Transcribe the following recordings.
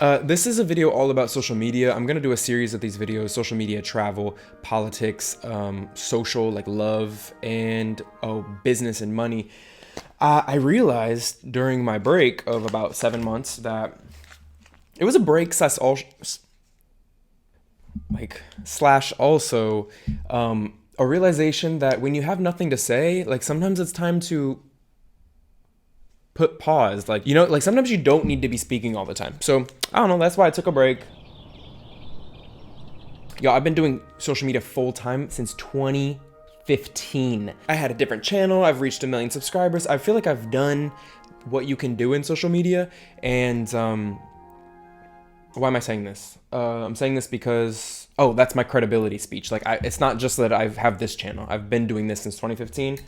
This is a video all about social media. I'm gonna do a series of these videos: social media, travel, politics, social, like love, and business and money. I realized during my break of about 7 months that it was a break slash also a realization that when you have nothing to say, like sometimes it's time to put pause. Like, you know, like sometimes you don't need to be speaking all the time. So I don't know, that's why I took a break. Yo, I've been doing social media full time since 2015. I had a different channel. I've reached 1 million subscribers. I feel like I've done what you can do in social media. And why am I saying this? I'm saying this because, that's my credibility speech. Like, it's not just that I have this channel. I've been doing this since 2015.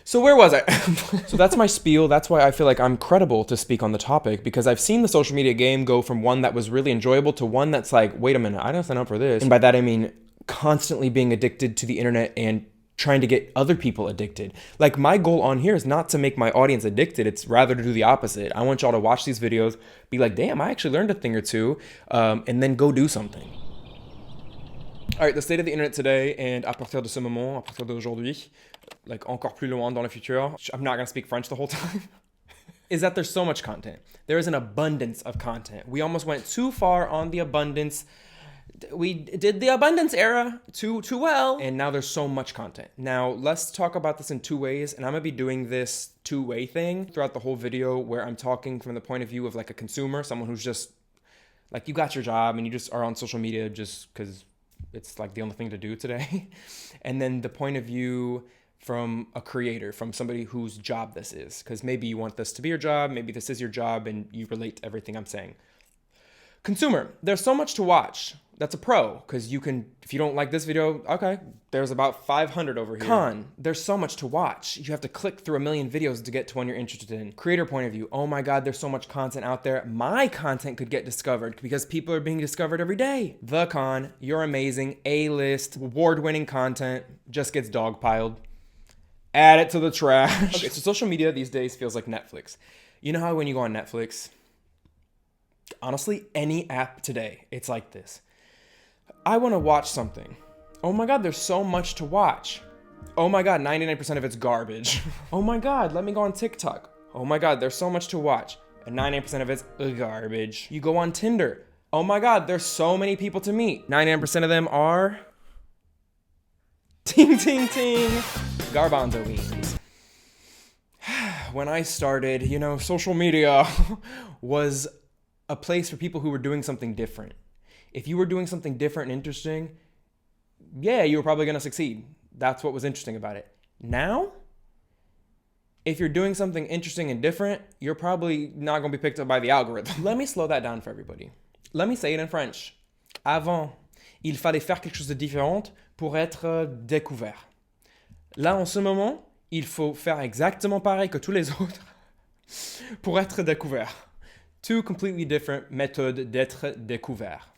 So where was I? So that's my spiel. That's why I feel like I'm credible to speak on the topic, because I've seen the social media game go from one that was really enjoyable to one that's like, wait a minute, I didn't sign up for this. And by that, I mean constantly being addicted to the internet and trying to get other people addicted. Like, my goal on here is not to make my audience addicted. It's rather to do the opposite. I want y'all to watch these videos, be like, damn, I actually learned a thing or two, and then go do something. All right, the state of the internet today, and à partir de ce moment, à partir d'aujourd'hui, like encore plus loin dans le futur, I'm not gonna speak French the whole time, is that there's so much content. There is an abundance of content. We almost went too far on the abundance. We did the abundance era too well, and now there's so much content. Now, let's talk about this in two ways, and I'm gonna be doing this two-way thing throughout the whole video, where I'm talking from the point of view of like a consumer, someone who's just, like, you got your job and you just are on social media just because it's like the only thing to do today. And then the point of view from a creator, from somebody whose job this is, because maybe you want this to be your job, maybe this is your job, and you relate to everything I'm saying. Consumer, there's so much to watch. That's a pro, because you can, if you don't like this video, okay, there's about 500 over here. Con, there's so much to watch. You have to click through 1 million videos to get to one you're interested in. Creator point of view, oh my God, there's so much content out there. My content could get discovered because people are being discovered every day. The con, you're amazing, A-list, award-winning content, just gets dogpiled. Add it to the trash. Okay, so social media these days feels like Netflix. You know how when you go on Netflix, honestly, any app today, it's like this. I want to watch something. Oh my God, there's so much to watch. Oh my God, 99% of it's garbage. Oh my God, let me go on TikTok. Oh my God, there's so much to watch. And 99% of it's garbage. You go on Tinder. Oh my God, there's so many people to meet. 99% of them are... ting, ting, ting. Garbanzo beans. When I started, you know, social media was a place for people who were doing something different. If you were doing something different and interesting, yeah, you were probably going to succeed. That's what was interesting about it. Now, if you're doing something interesting and different, you're probably not going to be picked up by the algorithm. Let me slow that down for everybody. Let me say it in French. Avant, il fallait faire quelque chose de différent pour être découvert. Là, en ce moment, il faut faire exactement pareil que tous les autres pour être découvert. Two completely different méthodes d'être découvert.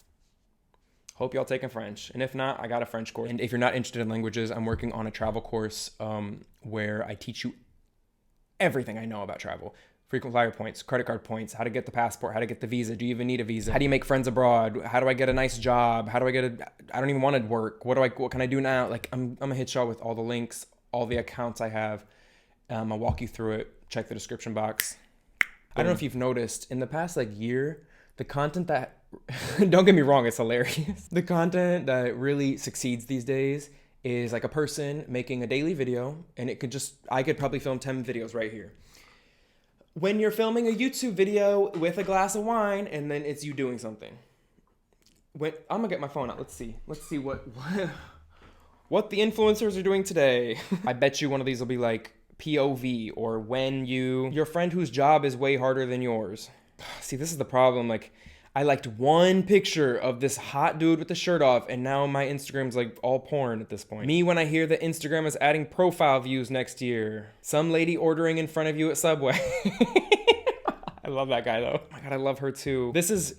Hope y'all taking French. And if not, I got a French course. And if you're not interested in languages, I'm working on a travel course where I teach you everything I know about travel. Frequent flyer points, credit card points, how to get the passport, how to get the visa. Do you even need a visa? How do you make friends abroad? How do I get a nice job? How do I I don't even want to work. What can I do now? Like, I'm gonna hit y'all with all the links, all the accounts I have. I'll walk you through it. Check the description box. I don't know if you've noticed, in the past year, the content that, don't get me wrong, it's hilarious. The content that really succeeds these days is like a person making a daily video, and I could probably film 10 videos right here. When you're filming a YouTube video with a glass of wine, and then it's you doing something. I'm gonna get my phone out. Let's see what the influencers are doing today. I bet you one of these will be like POV, or when your friend whose job is way harder than yours. See, this is the problem. Like, I liked one picture of this hot dude with the shirt off, and now my Instagram's like all porn at this point. Me when I hear that Instagram is adding profile views next year. Some lady ordering in front of you at Subway. I love that guy though. Oh my God, I love her too. This is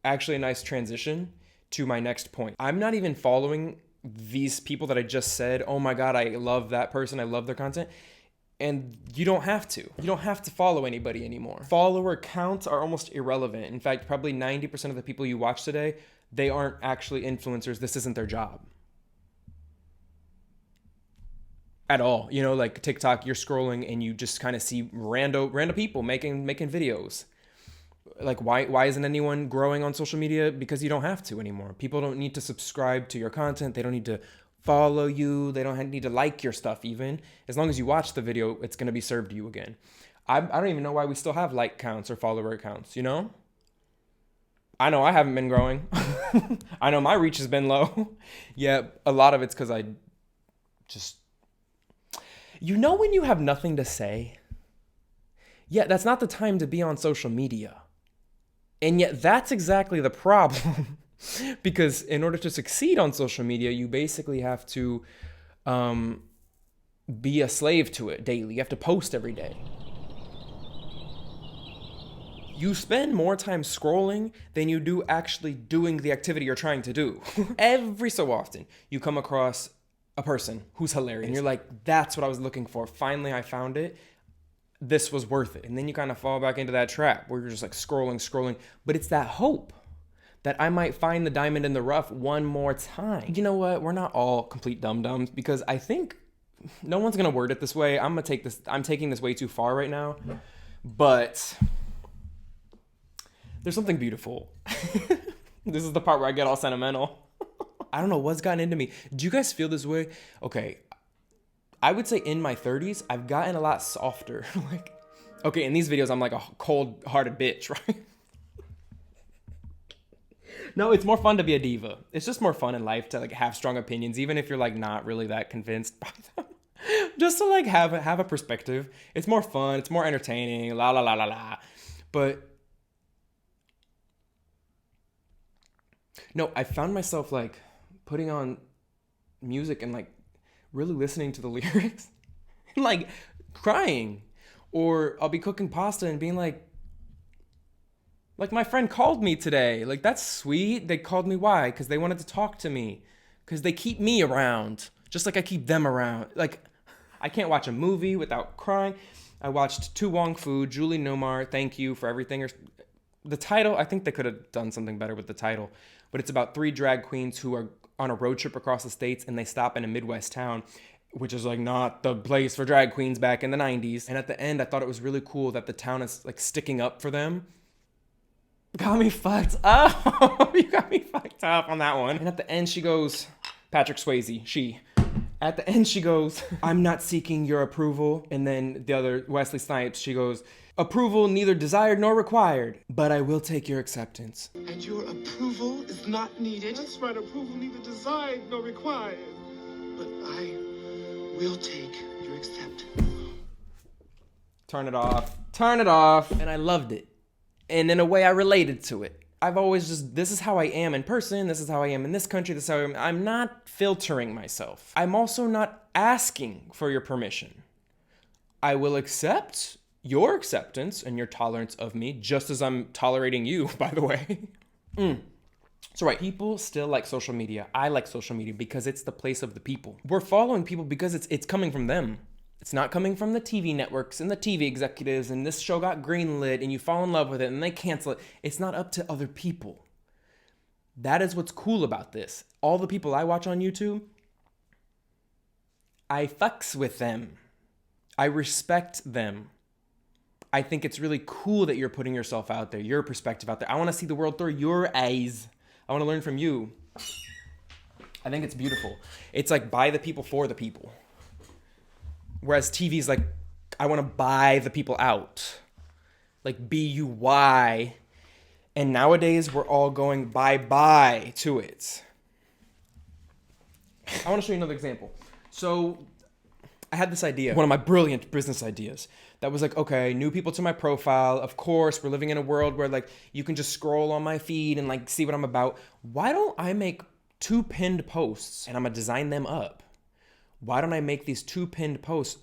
actually a nice transition to my next point. I'm not even following these people that I just said, oh my God, I love that person, I love their content. And you don't have to. You don't have to follow anybody anymore. Follower counts are almost irrelevant. In fact, probably 90% of the people you watch today, they aren't actually influencers. This isn't their job at all. You know, like TikTok, you're scrolling and you just kind of see random people making videos. Like, why isn't anyone growing on social media? Because you don't have to anymore. People don't need to subscribe to your content. They don't need to follow you. They don't need to like your stuff even. As long as you watch the video, it's going to be served to you again. I don't even know why we still have like counts or follower counts, you know? I know I haven't been growing. I know my reach has been low. Yeah, a lot of it's because I just... You know when you have nothing to say? Yeah, that's not the time to be on social media. And yet that's exactly the problem. Because in order to succeed on social media, you basically have to be a slave to it daily. You have to post every day. You spend more time scrolling than you do actually doing the activity you're trying to do. Every so often, you come across a person who's hilarious. And you're like, that's what I was looking for. Finally, I found it. This was worth it. And then you kind of fall back into that trap where you're just like scrolling. But it's that hope that I might find the diamond in the rough one more time. You know what? We're not all complete dum-dums, because I think no one's going to word it this way. I'm taking this way too far right now. But there's something beautiful. This is the part where I get all sentimental. I don't know what's gotten into me. Do you guys feel this way? Okay. I would say in my 30s, I've gotten a lot softer. Like, okay, in these videos, I'm like a cold-hearted bitch, right? No, it's more fun to be a diva. It's just more fun in life to like have strong opinions, even if you're like not really that convinced by them. Just to like have a perspective. It's more fun. It's more entertaining. La la la la la. But no, I found myself like putting on music and like really listening to the lyrics and like crying. Or I'll be cooking pasta and being like my friend called me today. Like, that's sweet. They called me. Why? Because they wanted to talk to me. Because they keep me around. Just like I keep them around. Like, I can't watch a movie without crying. I watched Tu Wong Fu, Julie Newmar, Thank You for Everything. The title, I think they could have done something better with the title. But it's about 3 drag queens who are on a road trip across the states, and they stop in a Midwest town, which is like not the place for drag queens back in the 90s. And at the end, I thought it was really cool that the town is like sticking up for them. Got me fucked up. You got me fucked up on that one. And at the end, she goes, Patrick Swayze, at the end, she goes, I'm not seeking your approval. And then the other, Wesley Snipes, she goes, approval neither desired nor required, but I will take your acceptance. And your approval is not needed. That's right, approval neither desired nor required. But I will take your acceptance. Turn it off. And I loved it. And in a way, I related to it. I've always just, this is how I am in person. This is how I am in this country. This is how I am. I'm not filtering myself. I'm also not asking for your permission. I will accept your acceptance and your tolerance of me, just as I'm tolerating you, by the way. So right, people still like social media. I like social media because it's the place of the people. We're following people because it's coming from them. It's not coming from the TV networks and the TV executives and this show got greenlit and you fall in love with it and they cancel it. It's not up to other people. That is what's cool about this. All the people I watch on YouTube, I fucks with them. I respect them. I think it's really cool that you're putting yourself out there, your perspective out there. I want to see the world through your eyes. I want to learn from you. I think it's beautiful. It's like by the people for the people. Whereas TV's like, I want to buy the people out. Like B-U-Y. And nowadays, we're all going bye-bye to it. I want to show you another example. So I had this idea, one of my brilliant business ideas, that was like, okay, new people to my profile. Of course, we're living in a world where like you can just scroll on my feed and like see what I'm about. Why don't I make 2 pinned posts and I'm going to design them up? Why don't I make these 2 pinned posts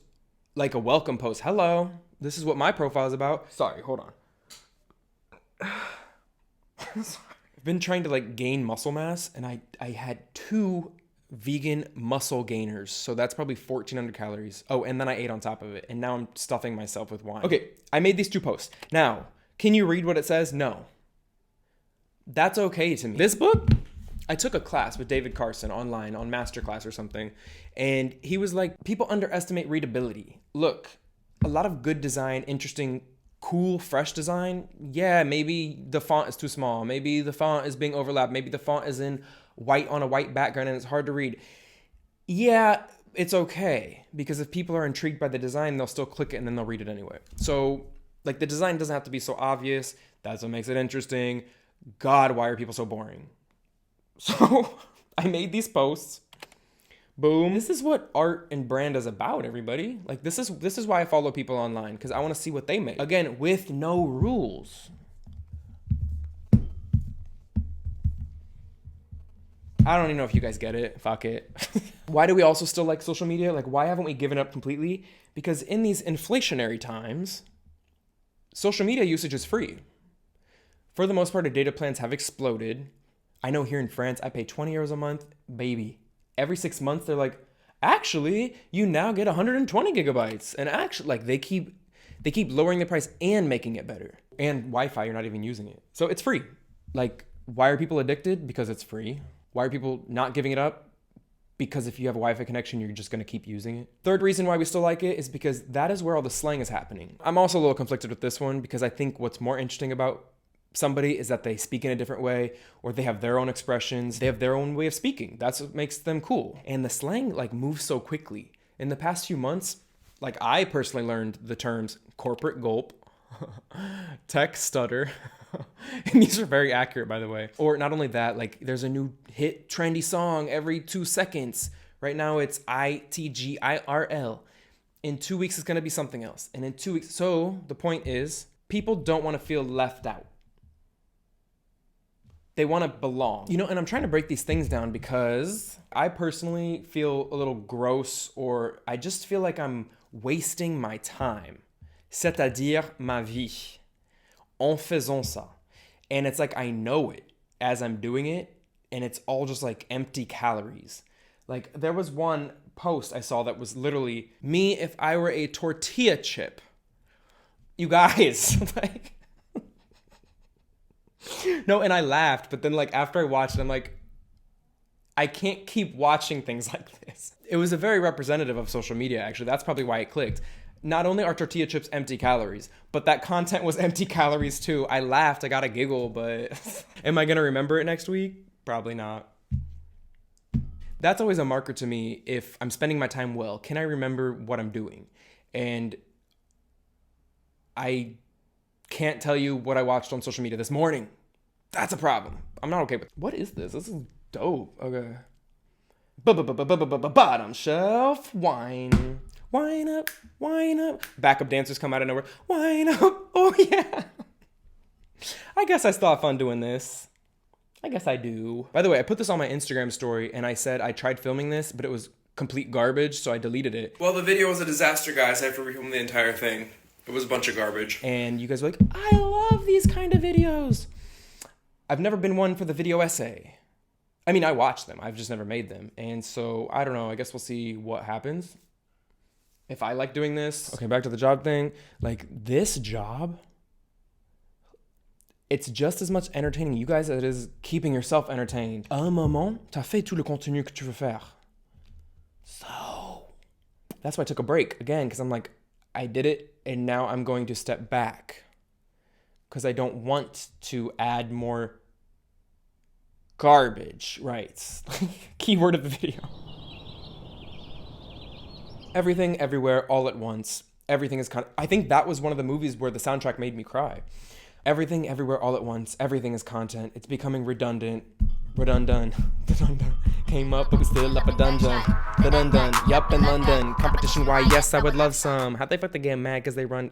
like a welcome post? Hello, this is what my profile is about. Sorry, hold on. I've been trying to like gain muscle mass and I had 2 vegan muscle gainers. So that's probably 1,400 calories. Oh, and then I ate on top of it. And now I'm stuffing myself with wine. Okay, I made these 2 posts. Now, can you read what it says? No. That's okay to me. This book, I took a class with David Carson online on Masterclass or something. And he was like, people underestimate readability. Look, a lot of good design, interesting, cool, fresh design. Yeah, maybe the font is too small. Maybe the font is being overlapped. Maybe the font is in white on a white background and it's hard to read. Yeah, it's okay. Because if people are intrigued by the design, they'll still click it and then they'll read it anyway. So like the design doesn't have to be so obvious. That's what makes it interesting. God, why are people so boring? So I made these posts. Boom. This is what art and brand is about, everybody. Like this is why I follow people online, because I want to see what they make. Again, with no rules. I don't even know if you guys get it. Fuck it. Why do we also still like social media? Like, why haven't we given up completely? Because in these inflationary times, social media usage is free. For the most part, our data plans have exploded. I know here in France, I pay 20 euros a month, baby. Every 6 months, they're like, actually, you now get 120 gigabytes. And actually, like they keep lowering the price and making it better. And Wi-Fi, you're not even using it. So it's free. Like, why are people addicted? Because it's free. Why are people not giving it up? Because if you have a Wi-Fi connection, you're just going to keep using it. Third reason why we still like it is because that is where all the slang is happening. I'm also a little conflicted with this one because I think what's more interesting about somebody is that they speak in a different way, or they have their own expressions. They have their own way of speaking. That's what makes them cool. And the slang like moves so quickly. In the past few months, like I personally learned the terms corporate gulp, tech stutter, and these are very accurate, by the way. Or not only that, like there's a new hit trendy song every 2 seconds. Right now it's ITGIRL. In 2 weeks, it's going to be something else. And in 2 weeks, so the point is people don't want to feel left out. They want to belong. You know, and I'm trying to break these things down because I personally feel a little gross, or I just feel like I'm wasting my time. C'est-à-dire ma vie. En faisant ça. And it's like I know it as I'm doing it, and it's all just like empty calories. Like there was one post I saw that was literally me if I were a tortilla chip. You guys, like... No, and I laughed, but then like after I watched it, I'm like, I can't keep watching things like this. It was a very representative of social media, actually. That's probably why it clicked. Not only are tortilla chips empty calories, but that content was empty calories too. I laughed, I got a giggle, but am I gonna remember it next week? Probably not. That's always a marker to me if I'm spending my time well. Can I remember what I'm doing? And I can't tell you what I watched on social media this morning. That's a problem. I'm not okay with... What is this? This is dope. Okay. Bottom shelf. Wine. Wine up. Wine up. Backup dancers come out of nowhere. Wine up. Oh, yeah. I guess I still have fun doing this. I guess I do. By the way, I put this on my Instagram story and I said I tried filming this, but it was complete garbage, so I deleted it. Well, the video was a disaster, guys. I have to refilm the entire thing. It was a bunch of garbage. And you guys were like, I love these kind of videos. I've never been one for the video essay. I mean, I watch them. I've just never made them. And so, I don't know. I guess we'll see what happens. If I like doing this. Okay, back to the job thing. Like, this job, it's just as much entertaining you guys as it is keeping yourself entertained. À un moment, t'as fait tout le contenu que tu veux faire. So, that's why I took a break. Again, because I'm like, I did it, and now I'm going to step back because I don't want to add more garbage, right? Keyword of the video. Everything, everywhere, all at once. Everything is I think that was one of the movies where the soundtrack made me cry. Everything, everywhere, all at once. Everything is content. It's becoming redundant. Redundant. Came up, but we still up a dungeon. The dun. Yup, in London. Competition, why, yes, I would love some. How'd they fucking get mad because they run...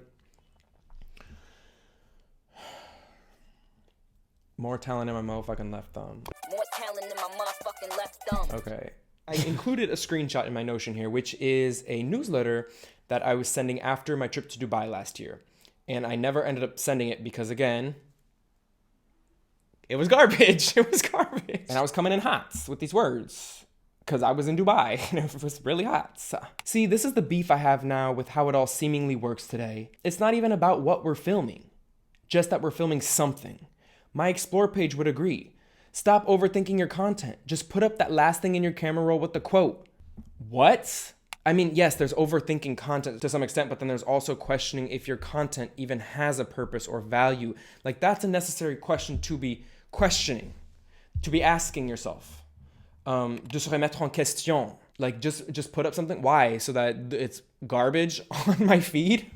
More talent in my motherfucking left thumb. More talent in my motherfucking left thumb. Okay. I included a screenshot in my Notion here, which is a newsletter that I was sending after my trip to Dubai last year. And I never ended up sending it because, again... It was garbage. It was garbage. And I was coming in hot with these words. because I was in Dubai and it was really hot. So. See, this is the beef I have now with how it all seemingly works today. It's not even about what we're filming, just that we're filming something. My Explore page would agree. Stop overthinking your content. Just put up that last thing in your camera roll with the quote. What? I mean, yes, there's overthinking content to some extent, but then there's also questioning if your content even has a purpose or value. Like, that's a necessary question to be questioning, to be asking yourself. De se remettre en question. Like, just put up something. Why? So that it's garbage on my feed?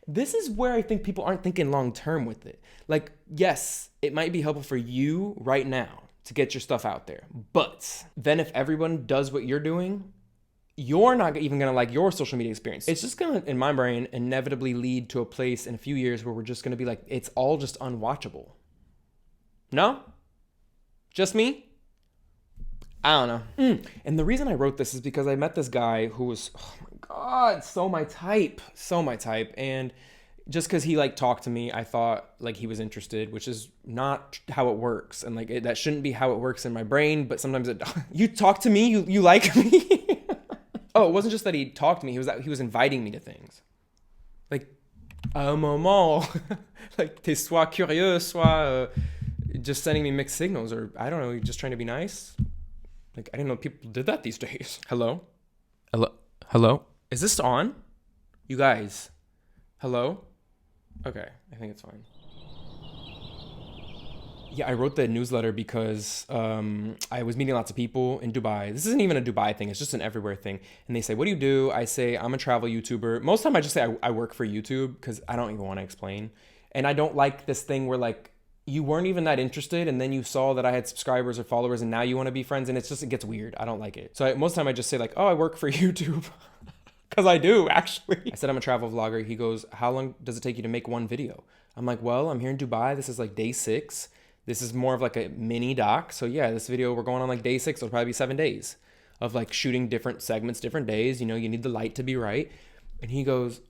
This is where I think people aren't thinking long term with it. Like, yes, it might be helpful for you right now to get your stuff out there. But then if everyone does what you're doing, you're not even going to like your social media experience. It's just going to, in my brain, inevitably lead to a place in a few years where we're just going to be like, it's all just unwatchable. No? Just me? I don't know. And the reason I wrote this is because I met this guy who was, oh my God, so my type. And just because he like talked to me, I thought like he was interested, which is not how it works. And like that shouldn't be how it works in my brain, but sometimes you talk to me, you like me. Oh, it wasn't just that he talked to me, he was inviting me to things. Like, à un moment, like, t'es soit curieux, soit just sending me mixed signals, or I don't know, just trying to be nice. Like, I didn't know people did that these days. Hello? Is this on? You guys? Hello? Okay, I think it's fine. Yeah, I wrote the newsletter because I was meeting lots of people in Dubai. This isn't even a Dubai thing. It's just an everywhere thing. And they say, what do you do? I say, I'm a travel YouTuber. Most of the time I just say I work for YouTube because I don't even want to explain. And I don't like this thing where like, you weren't even that interested and then you saw that I had subscribers or followers and now you want to be friends, and it gets weird. I don't like it. So most of the time I just say like, oh, I work for YouTube. Because I do, actually. I said I'm a travel vlogger. He goes, how long does it take you to make one video? I'm like, well, I'm here in Dubai. This is like day 6. This is more of like a mini doc. So yeah, this video, we're going on like day 6. It'll probably be 7 days of like shooting different segments, different days. You know, you need the light to be right. And he goes,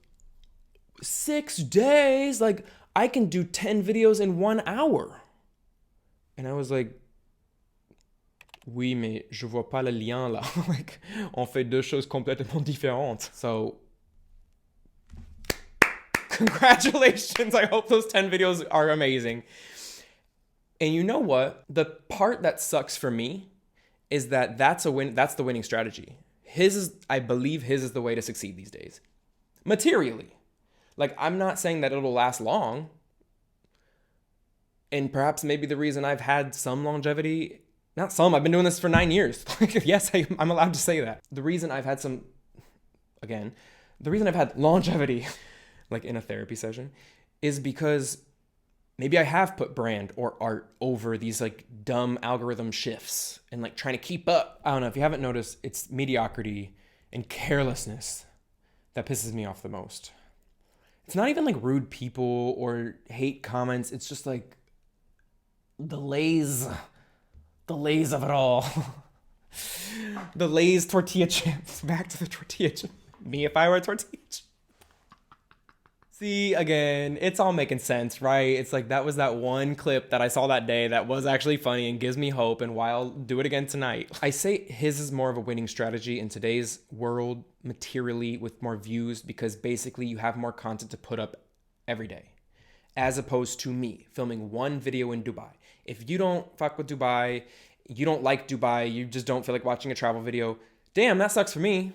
6 days? Like, I can do 10 videos in 1 hour. And I was like, oui, mais je vois pas le lien là. Like, on fait deux choses complètement différentes. So, congratulations. I hope those 10 videos are amazing. And you know what? The part that sucks for me is that that's the winning strategy. I believe his is the way to succeed these days. Materially. Like, I'm not saying that it'll last long. And perhaps maybe the reason I've had some longevity, not some, I've been doing this for 9 years. Yes, I'm allowed to say that. The reason I've had longevity, like in a therapy session, is because maybe I have put brand or art over these like dumb algorithm shifts and like trying to keep up. I don't know if you haven't noticed, it's mediocrity and carelessness that pisses me off the most. It's not even like rude people or hate comments. It's just like the lays of it all. The Lay's tortilla chips. Back to the tortilla chips. Me if I were a tortilla chip. See, again, it's all making sense, right? It's like that was that one clip that I saw that day that was actually funny and gives me hope, and why I'll do it again tonight. I say his is more of a winning strategy in today's world materially with more views because basically you have more content to put up every day as opposed to me filming one video in Dubai. If you don't fuck with Dubai, you don't like Dubai, you just don't feel like watching a travel video, damn, that sucks for me.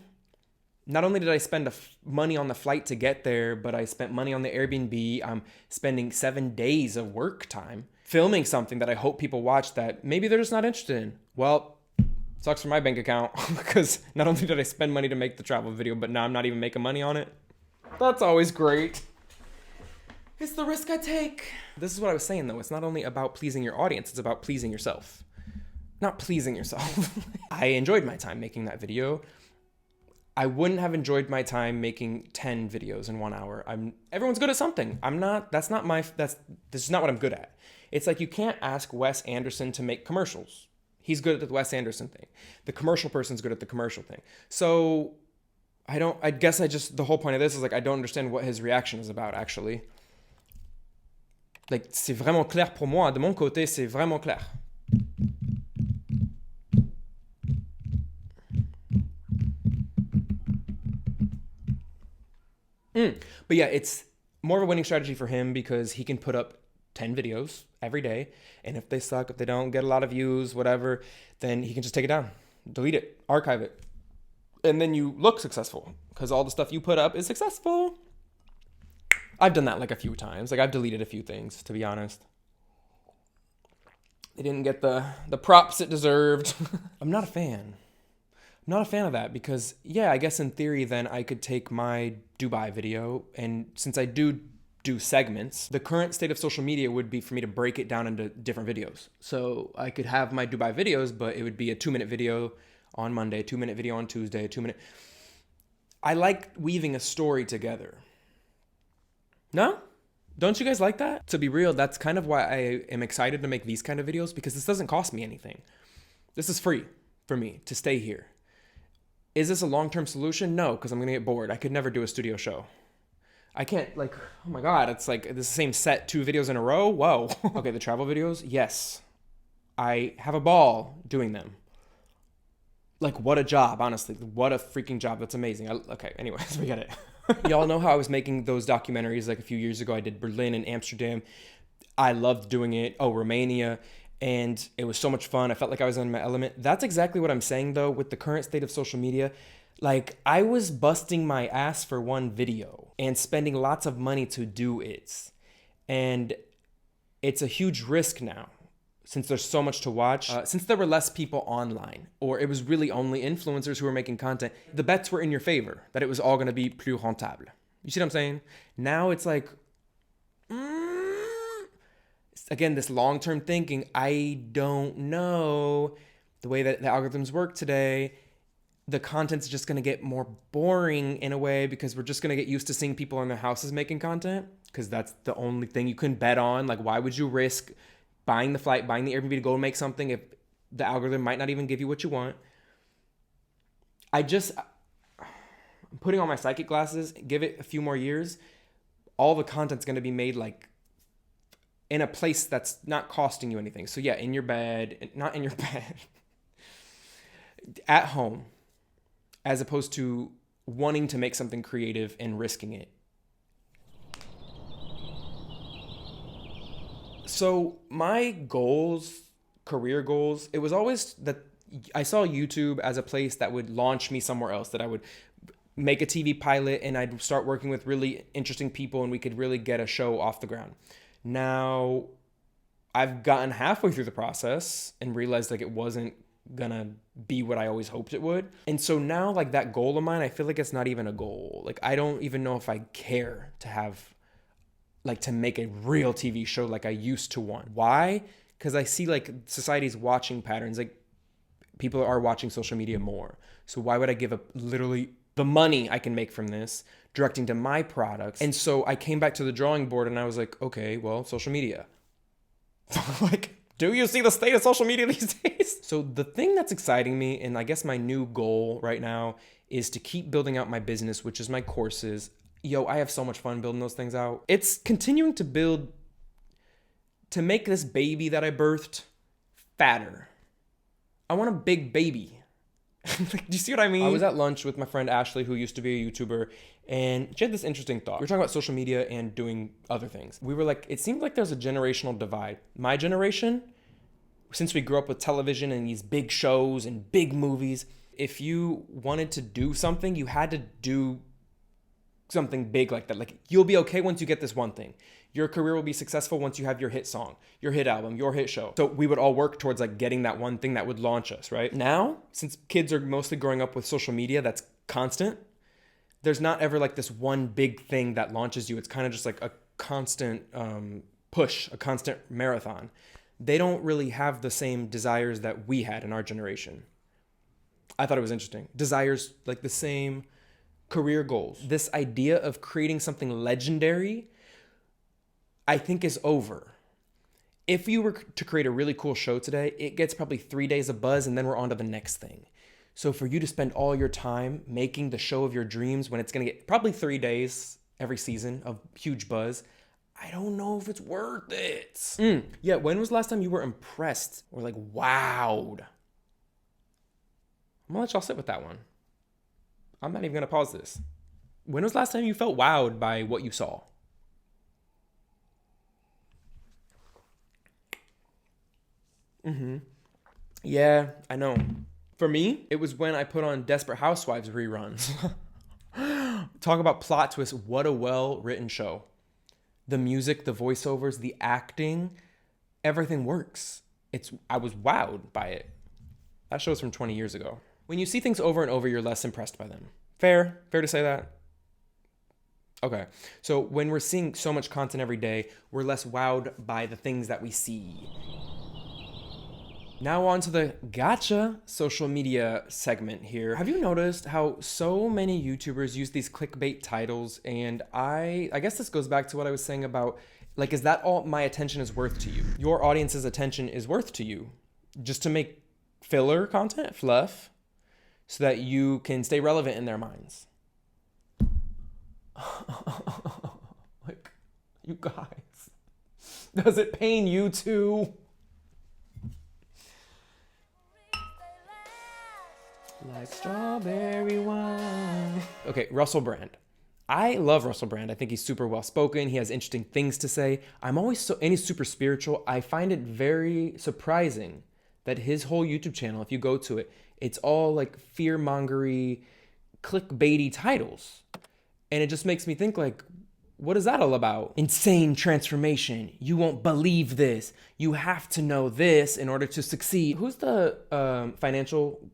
Not only did I spend money on the flight to get there, but I spent money on the Airbnb. I'm spending 7 days of work time filming something that I hope people watch that maybe they're just not interested in. Well, sucks for my bank account because not only did I spend money to make the travel video, but now I'm not even making money on it. That's always great. It's the risk I take. This is what I was saying though. It's not only about pleasing your audience, it's about pleasing yourself. Not pleasing yourself. I enjoyed my time making that video. I wouldn't have enjoyed my time making 10 videos in 1 hour. Everyone's good at something. This is not what I'm good at. It's like you can't ask Wes Anderson to make commercials. He's good at the Wes Anderson thing. The commercial person's good at the commercial thing. So the whole point of this is like, I don't understand what his reaction is about actually. Like, c'est vraiment clair pour moi. De mon côté, c'est vraiment clair. But yeah, it's more of a winning strategy for him because he can put up 10 videos every day. And if they suck, if they don't get a lot of views, whatever, then he can just take it down, delete it, archive it. And then you look successful because all the stuff you put up is successful. I've done that like a few times. Like I've deleted a few things, to be honest. They didn't get the props it deserved. I'm not a fan. I'm not a fan of that because, yeah, I guess in theory, then I could take my Dubai video, and since I do segments, the current state of social media would be for me to break it down into different videos. So I could have my Dubai videos, but it would be a 2-minute video on Monday, 2-minute video on Tuesday, 2-minute. I like weaving a story together. No? Don't you guys like that? To be real, that's kind of why I am excited to make these kind of videos, because this doesn't cost me anything. This is free for me to stay here. Is this a long-term solution? No, because I'm going to get bored. I could never do a studio show. I can't, like, oh my God, it's like the same set 2 videos in a row. Whoa. Okay, the travel videos, yes. I have a ball doing them. Like, what a job, honestly. What a freaking job. That's amazing. Okay, anyways, we get it. Y'all know how I was making those documentaries like a few years ago. I did Berlin and Amsterdam. I loved doing it. Oh, Romania. And it was so much fun. I felt like I was in my element. That's exactly what I'm saying, though, with the current state of social media. Like, I was busting my ass for one video and spending lots of money to do it. And it's a huge risk now, since there's so much to watch, since there were less people online, or it was really only influencers who were making content, the bets were in your favor, that it was all gonna be plus rentable. You see what I'm saying? Now it's like, again, this long-term thinking, I don't know the way that the algorithms work today. The content's just gonna get more boring in a way because we're just gonna get used to seeing people in their houses making content, because that's the only thing you can bet on. Like, why would you risk buying the flight, buying the Airbnb to go make something if the algorithm might not even give you what you want? I'm putting on my psychic glasses, give it a few more years, all the content's going to be made like in a place that's not costing you anything. So yeah, in your bed, not in your bed, at home, as opposed to wanting to make something creative and risking it. So my goals, career goals, it was always that I saw YouTube as a place that would launch me somewhere else, that I would make a TV pilot and I'd start working with really interesting people and we could really get a show off the ground. Now, I've gotten halfway through the process and realized like it wasn't gonna be what I always hoped it would. And so now, like, that goal of mine, I feel like it's not even a goal. Like, I don't even know if I care to have, like, to make a real TV show like I used to want. Why? Because I see like society's watching patterns. Like, people are watching social media more. So why would I give up literally the money I can make from this directing to my products? And so I came back to the drawing board and I was like, okay, well, social media. Like, do you see the state of social media these days? So the thing that's exciting me, and I guess my new goal right now, is to keep building out my business, which is my courses. Yo, I have so much fun building those things out. It's continuing to build, to make this baby that I birthed fatter. I want a big baby. Like, do you see what I mean? I was at lunch with my friend Ashley, who used to be a YouTuber, and she had this interesting thought. We were talking about social media and doing other things. We were like, it seemed like there's a generational divide. My generation, since we grew up with television and these big shows and big movies, if you wanted to do something, you had to do something big like that. Like, you'll be okay once you get this one thing. Your career will be successful once you have your hit song, your hit album, your hit show. So we would all work towards like getting that one thing that would launch us, right? Now, since kids are mostly growing up with social media that's constant, there's not ever like this one big thing that launches you. It's kind of just like a constant push, a constant marathon. They don't really have the same desires that we had in our generation. I thought it was interesting. Desires, like the same career goals. This idea of creating something legendary, I think, is over. If you were to create a really cool show today, it gets probably 3 days of buzz and then we're on to the next thing. So for you to spend all your time making the show of your dreams when it's going to get probably 3 days every season of huge buzz, I don't know if it's worth it. Yeah, when was the last time you were impressed or like wowed? I'm gonna let y'all sit with that one. I'm not even gonna pause this. When was the last time you felt wowed by what you saw? Yeah, I know. For me, it was when I put on Desperate Housewives reruns. Talk about plot twist. What a well-written show. The music, the voiceovers, the acting, everything works. I was wowed by it. That show's from 20 years ago. When you see things over and over, you're less impressed by them. Fair to say that? Okay. So when we're seeing so much content every day, we're less wowed by the things that we see. Now on to the gotcha social media segment here. Have you noticed how so many YouTubers use these clickbait titles? And I guess this goes back to what I was saying about, like, is that all my attention is worth to you? Your audience's attention is worth to you just to make filler content, fluff, so that you can stay relevant in their minds. Like, you guys, does it pain you too? Like strawberry wine. Okay, Russell Brand. I love Russell Brand. I think he's super well spoken. He has interesting things to say. And he's super spiritual. I find it very surprising that his whole YouTube channel, if you go to it, it's all like fear-mongery, clickbaity titles. And it just makes me think, like, what is that all about? Insane transformation. You won't believe this. You have to know this in order to succeed. Who's the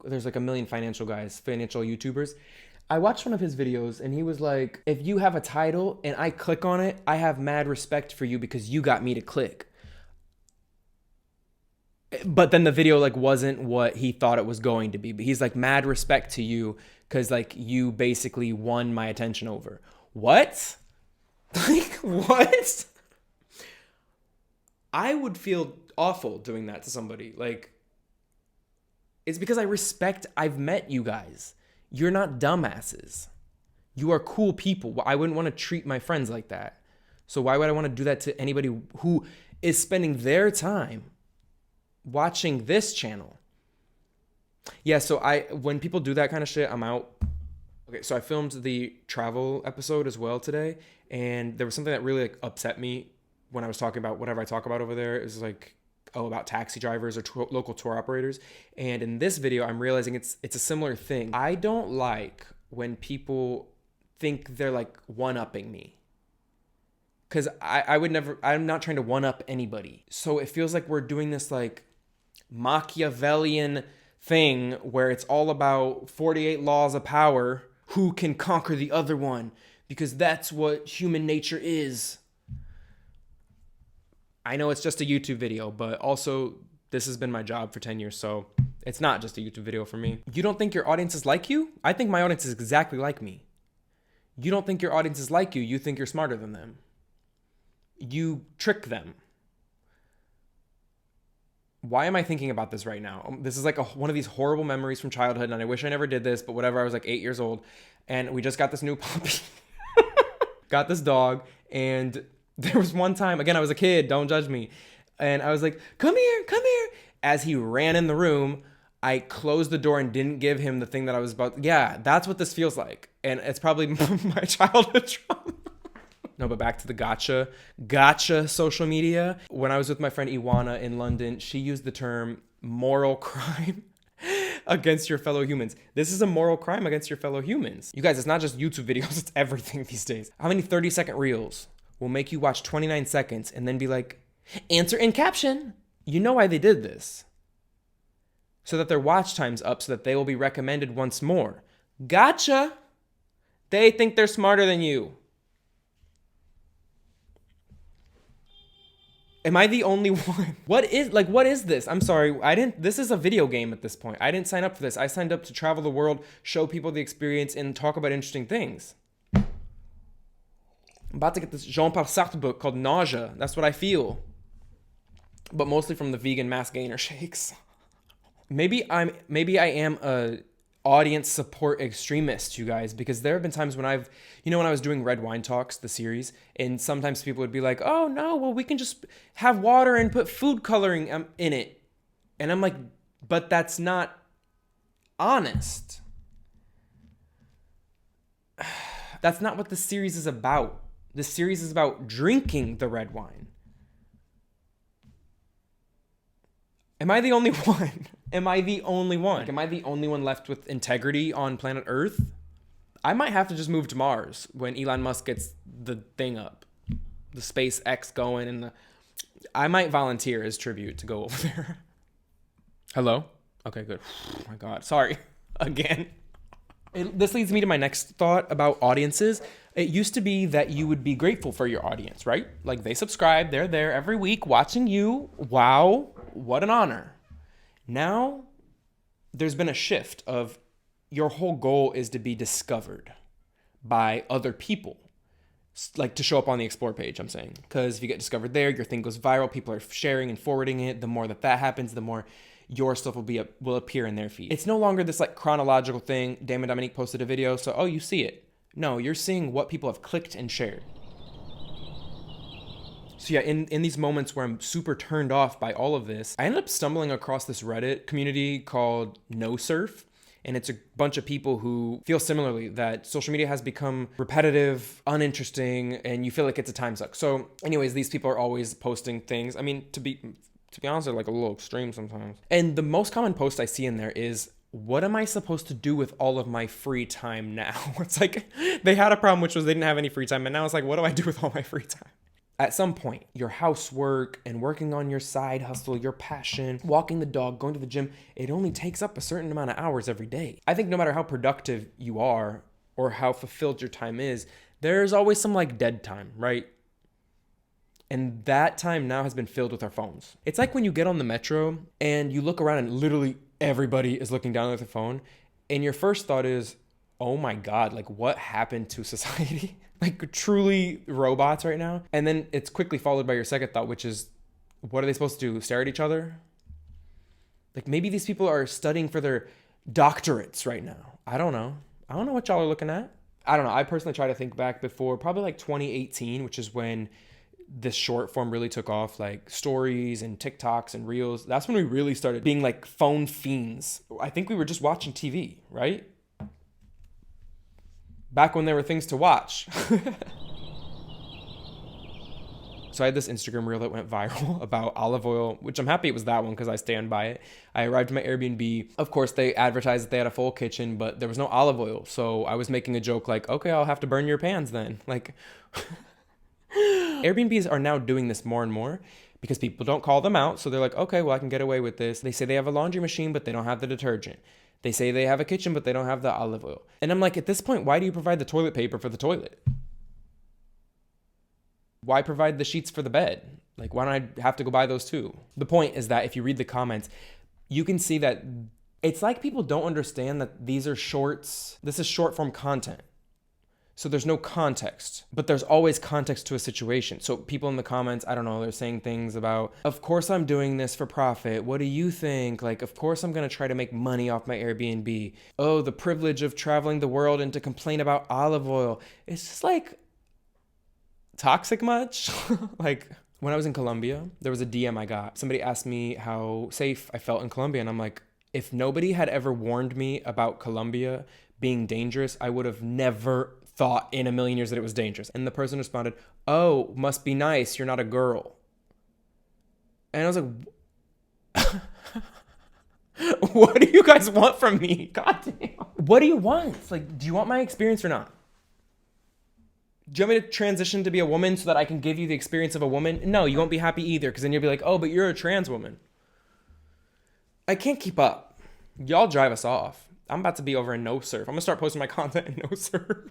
there's like a million financial YouTubers. I watched one of his videos and he was like, if you have a title and I click on it, I have mad respect for you because you got me to click. But then the video like wasn't what he thought it was going to be. But he's like, mad respect to you because like you basically won my attention over. What? Like, what? I would feel awful doing that to somebody. Like, it's because I've met you guys. You're not dumbasses. You are cool people. I wouldn't want to treat my friends like that. So why would I want to do that to anybody who is spending their time watching this channel? Yeah, so when people do that kind of shit, I'm out. Okay, so I filmed the travel episode as well today, and there was something that really like upset me when I was talking about whatever I talk about over there. It was like, about taxi drivers or local tour operators. And in this video, I'm realizing it's a similar thing. I don't like when people think they're like one-upping me. Because I'm not trying to one-up anybody. So it feels like we're doing this like Machiavellian thing where it's all about 48 laws of power. Who can conquer the other one? Because that's what human nature is. I know it's just a YouTube video, but also this has been my job for 10 years, so it's not just a YouTube video for me. You don't think your audience is like you? I think my audience is exactly like me. You don't think your audience is like you. You think you're smarter than them. You trick them. Why am I thinking about this right now? This is like one of these horrible memories from childhood, and I wish I never did this, but whatever, I was like 8 years old, and we just got this new puppy. Got this dog, and there was one time, again, I was a kid, don't judge me, and I was like, come here. As he ran in the room, I closed the door and didn't give him the thing that I was about. Yeah, that's what this feels like, and it's probably my childhood trauma. No, but back to the gotcha social media. When I was with my friend Iwana in London, she used the term moral crime against your fellow humans. This is a moral crime against your fellow humans. You guys, it's not just YouTube videos, it's everything these days. How many 30-second reels will make you watch 29 seconds and then be like, answer in caption? You know why they did this? So that their watch time's up so that they will be recommended once more. Gotcha! They think they're smarter than you. Am I the only one? What is this? I'm sorry. This is a video game at this point. I didn't sign up for this. I signed up to travel the world, show people the experience, and talk about interesting things. I'm about to get this Jean-Paul Sartre book called Nausea. That's what I feel. But mostly from the vegan mass gainer shakes. Maybe I am a audience support extremist, you guys, because there have been times when when I was doing Red Wine Talks, the series, and sometimes people would be like, oh no, well, we can just have water and put food coloring in it. And I'm like, but that's not honest. That's not what the series is about. The series is about drinking the red wine. Am I the only one? Am I the only one? Like, am I the only one left with integrity on planet Earth? I might have to just move to Mars when Elon Musk gets the thing up, the SpaceX going, and I might volunteer as tribute to go over there. Hello? Okay, good. Oh my God. Sorry. Again. This leads me to my next thought about audiences. It used to be that you would be grateful for your audience, right? Like, they subscribe, they're there every week watching you. Wow, what an honor. Now, there's been a shift of your whole goal is to be discovered by other people. Like, to show up on the explore page, I'm saying. Because if you get discovered there, your thing goes viral, people are sharing and forwarding it. The more that happens, the more your stuff will appear in their feed. It's no longer this like chronological thing. Damon Dominique posted a video, so oh, you see it. No, you're seeing what people have clicked and shared. So yeah, in these moments where I'm super turned off by all of this, I ended up stumbling across this Reddit community called NoSurf. And it's a bunch of people who feel similarly that social media has become repetitive, uninteresting, and you feel like it's a time suck. So anyways, these people are always posting things. I mean, to be honest, they're like a little extreme sometimes. And the most common post I see in there is, what am I supposed to do with all of my free time now? It's like they had a problem, which was they didn't have any free time. And now it's like, what do I do with all my free time? At some point, your housework and working on your side hustle, your passion, walking the dog, going to the gym, it only takes up a certain amount of hours every day. I think no matter how productive you are or how fulfilled your time is, there's always some like dead time, right? And that time now has been filled with our phones. It's like when you get on the metro and you look around and literally everybody is looking down at their phone. And your first thought is, oh my God, like what happened to society? Like truly robots right now. And then it's quickly followed by your second thought, which is, what are they supposed to do? Stare at each other? Like maybe these people are studying for their doctorates right now. I don't know. I don't know what y'all are looking at. I don't know. I personally try to think back before probably like 2018, which is when this short form really took off, like stories and TikToks and reels. That's when we really started being like phone fiends. I think we were just watching TV, right? Back when there were things to watch. So I had this Instagram reel that went viral about olive oil, which I'm happy it was that one because I stand by it. I arrived at my Airbnb. Of course, they advertised that they had a full kitchen, but there was no olive oil. So I was making a joke like, okay, I'll have to burn your pans then. Like, Airbnbs are now doing this more and more because people don't call them out. So they're like, okay, well, I can get away with this. They say they have a laundry machine, but they don't have the detergent. They say they have a kitchen, but they don't have the olive oil. And I'm like, at this point, why do you provide the toilet paper for the toilet? Why provide the sheets for the bed? Like, why don't I have to go buy those too? The point is that if you read the comments, you can see that it's like people don't understand that these are shorts. This is short form content. So there's no context, but there's always context to a situation. So people in the comments, I don't know, they're saying things about, of course I'm doing this for profit. What do you think? Like, of course I'm going to try to make money off my Airbnb. Oh, the privilege of traveling the world and to complain about olive oil. It's just like toxic much. Like when I was in Colombia, there was a DM I got. Somebody asked me how safe I felt in Colombia. And I'm like, if nobody had ever warned me about Colombia being dangerous, I would have never thought in a million years that it was dangerous. And the person responded, oh, must be nice, you're not a girl. And I was like, what do you guys want from me? God damn. What do you want? Like, do you want my experience or not? Do you want me to transition to be a woman so that I can give you the experience of a woman? No, you won't be happy either, because then you'll be like, oh, but you're a trans woman. I can't keep up. Y'all drive us off. I'm about to be over in NoSurf. I'm going to start posting my content in NoSurf.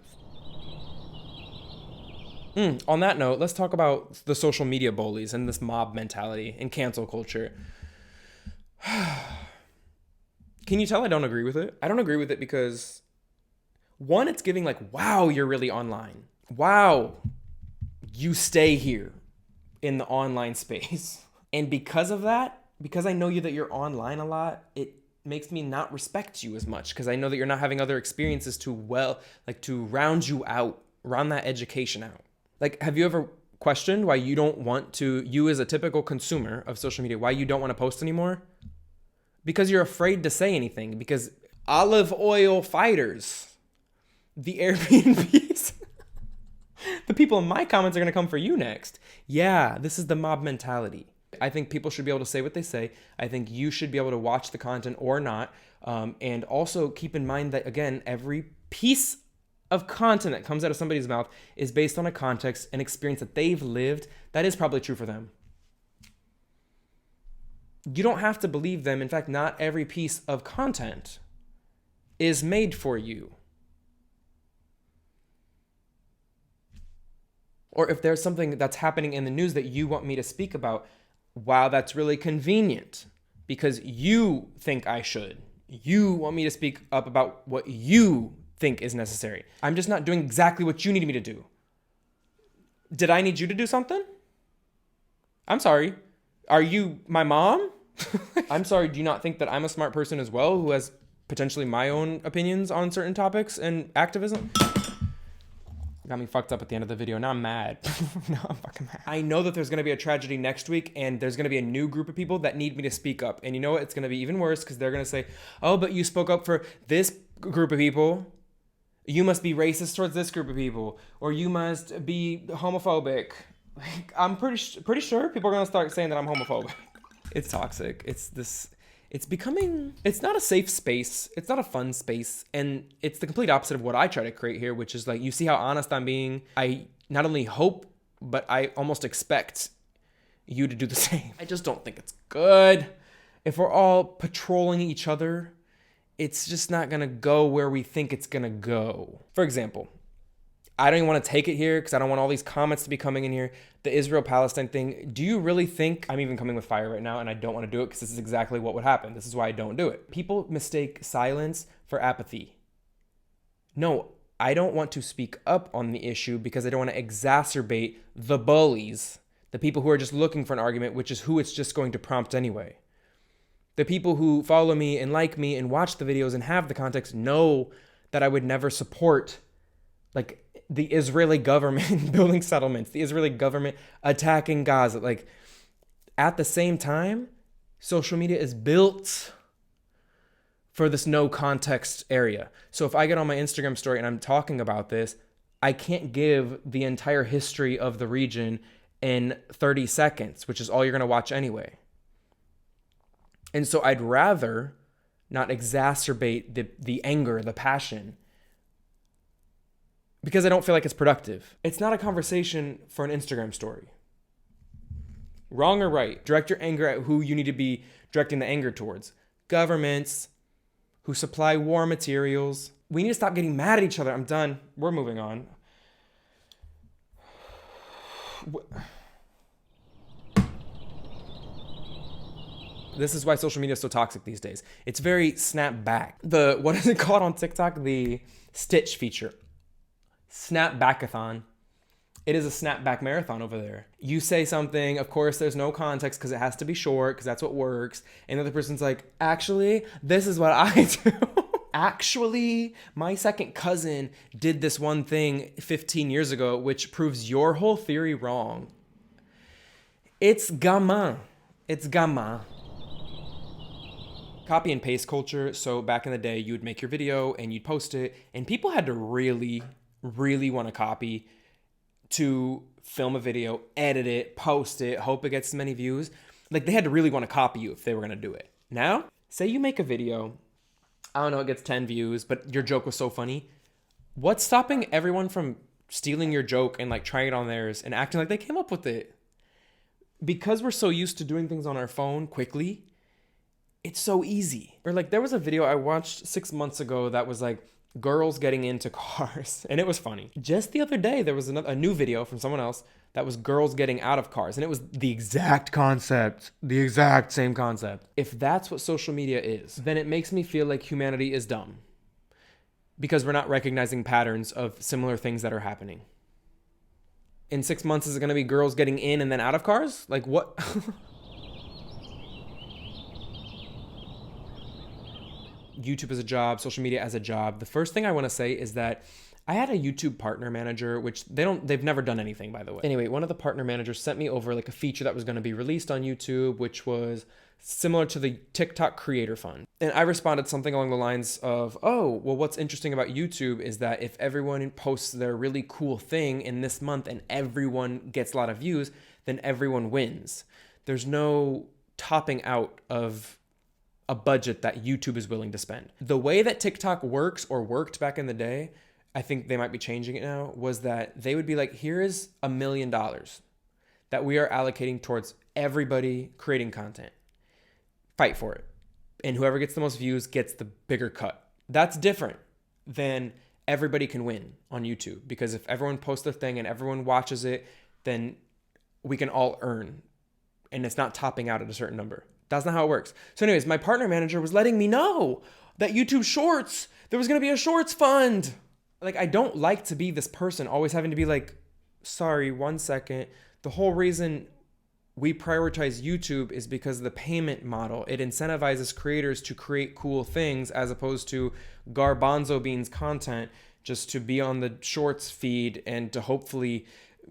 On that note, let's talk about the social media bullies and this mob mentality and cancel culture. Can you tell I don't agree with it? I don't agree with it because, one, it's giving like, wow, you're really online. Wow, you stay here in the online space. And because of that, because I know that you're online a lot, it makes me not respect you as much because I know that you're not having other experiences to round you out, round that education out. Like, have you ever questioned why you don't want to, you as a typical consumer of social media, why you don't want to post anymore? Because you're afraid to say anything, because olive oil fighters, the Airbnbs, people in my comments are going to come for you next. Yeah, this is the mob mentality. I think people should be able to say what they say. I think you should be able to watch the content or not. And also keep in mind that, again, every piece of content that comes out of somebody's mouth is based on a context and experience that they've lived. That is probably true for them. You don't have to believe them. In fact, not every piece of content is made for you. Or if there's something that's happening in the news that you want me to speak about, wow, that's really convenient because you think I should. You want me to speak up about what you think is necessary. I'm just not doing exactly what you need me to do. Did I need you to do something? I'm sorry. Are you my mom? I'm sorry, do you not think that I'm a smart person as well who has potentially my own opinions on certain topics and activism? Got me fucked up at the end of the video. Now I'm mad. Now I'm fucking mad. I know that there's going to be a tragedy next week and there's going to be a new group of people that need me to speak up. And you know what? It's going to be even worse because they're going to say, oh, but you spoke up for this group of people. You must be racist towards this group of people. Or you must be homophobic. Like, I'm pretty sure people are going to start saying that I'm homophobic. It's toxic. It's becoming, it's not a safe space. It's not a fun space. And it's the complete opposite of what I try to create here, which is like, you see how honest I'm being. I not only hope, but I almost expect you to do the same. I just don't think it's good. If we're all patrolling each other, it's just not going to go where we think it's going to go. For example, I don't even want to take it here because I don't want all these comments to be coming in here. The Israel-Palestine thing, do you really think, I'm even coming with fire right now and I don't want to do it because this is exactly what would happen. This is why I don't do it. People mistake silence for apathy. No, I don't want to speak up on the issue because I don't want to exacerbate the bullies, the people who are just looking for an argument, which is who it's just going to prompt anyway. The people who follow me and like me and watch the videos and have the context know that I would never support like the Israeli government building settlements, the Israeli government attacking Gaza. Like, at the same time, social media is built for this no context area. So if I get on my Instagram story and I'm talking about this, I can't give the entire history of the region in 30 seconds, which is all you're going to watch anyway. And so I'd rather not exacerbate the anger, the passion, because I don't feel like it's productive. It's not a conversation for an Instagram story. Wrong or right, direct your anger at who you need to be directing the anger towards. Governments who supply war materials. We need to stop getting mad at each other. I'm done. We're moving on. This is why social media is so toxic these days. It's very snapback. What is it called on TikTok? The Stitch feature. Snapbackathon. It is a snapback marathon over there. You say something, of course there's no context because it has to be short because that's what works. And the other person's like, actually, this is what I do. Actually, my second cousin did this one thing 15 years ago, which proves your whole theory wrong. It's gamin. It's gamin. Copy and paste culture. So back in the day, you would make your video and you'd post it, and people had to really want to copy to film a video, edit it, post it, hope it gets as many views. Like, they had to really want to copy you if they were going to do it. Now, say you make a video, I don't know, it gets 10 views, but your joke was so funny. What's stopping everyone from stealing your joke and like trying it on theirs and acting like they came up with it? Because we're so used to doing things on our phone quickly, it's so easy. Or like, there was a video I watched 6 months ago that was like girls getting into cars, and it was funny. Just the other day, there was a new video from someone else that was girls getting out of cars, and it was the exact concept, the exact same concept. If that's what social media is, then it makes me feel like humanity is dumb because we're not recognizing patterns of similar things that are happening. In 6 months, is it going to be girls getting in and then out of cars? Like, what? YouTube as a job, social media as a job, the first thing I want to say is that I had a YouTube partner manager, which they've never done anything, by the way. Anyway, one of the partner managers sent me over like a feature that was going to be released on YouTube, which was similar to the TikTok Creator Fund. And I responded something along the lines of, oh, well, what's interesting about YouTube is that if everyone posts their really cool thing in this month and everyone gets a lot of views, then everyone wins. There's no topping out of a budget that YouTube is willing to spend. The way that TikTok works or worked back in the day, I think they might be changing it now, was that they would be like, here is $1 million that we are allocating towards everybody creating content. Fight for it. And whoever gets the most views gets the bigger cut. That's different than everybody can win on YouTube, because if everyone posts their thing and everyone watches it, then we can all earn, and it's not topping out at a certain number. That's not how it works. So anyways, my partner manager was letting me know that YouTube Shorts, there was going to be a Shorts fund. Like, I don't like to be this person always having to be like, sorry, 1 second. The whole reason we prioritize YouTube is because of the payment model. It incentivizes creators to create cool things as opposed to garbanzo beans content just to be on the Shorts feed and to hopefully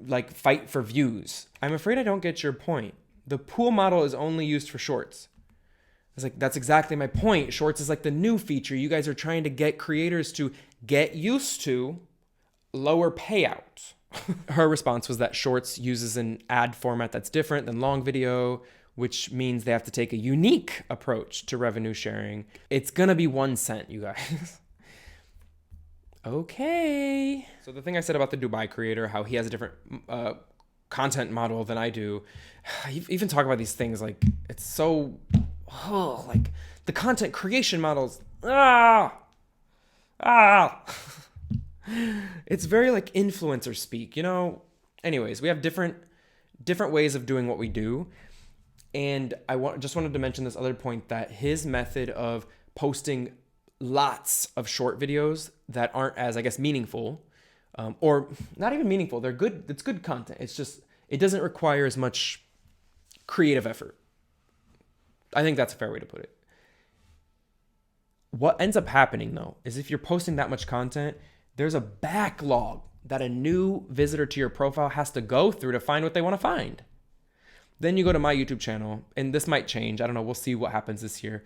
like fight for views. I'm afraid I don't get your point. The pool model is only used for Shorts. It's like, that's exactly my point. Shorts is like the new feature. You guys are trying to get creators to get used to lower payouts. Her response was that Shorts uses an ad format that's different than long video, which means they have to take a unique approach to revenue sharing. It's gonna be 1 cent, you guys. Okay. So the thing I said about the Dubai creator, how he has a different content model than I do, even talk about these things, like, it's so, like the content creation models, it's very like influencer speak, you know? Anyways, we have different ways of doing what we do. And just wanted to mention this other point, that his method of posting lots of short videos that aren't as, I guess, meaningful, or not even meaningful. They're good. It's good content. It's just, it doesn't require as much creative effort. I think that's a fair way to put it. What ends up happening though, is if you're posting that much content, there's a backlog that a new visitor to your profile has to go through to find what they want to find. Then you go to my YouTube channel, and this might change. I don't know. We'll see what happens this year.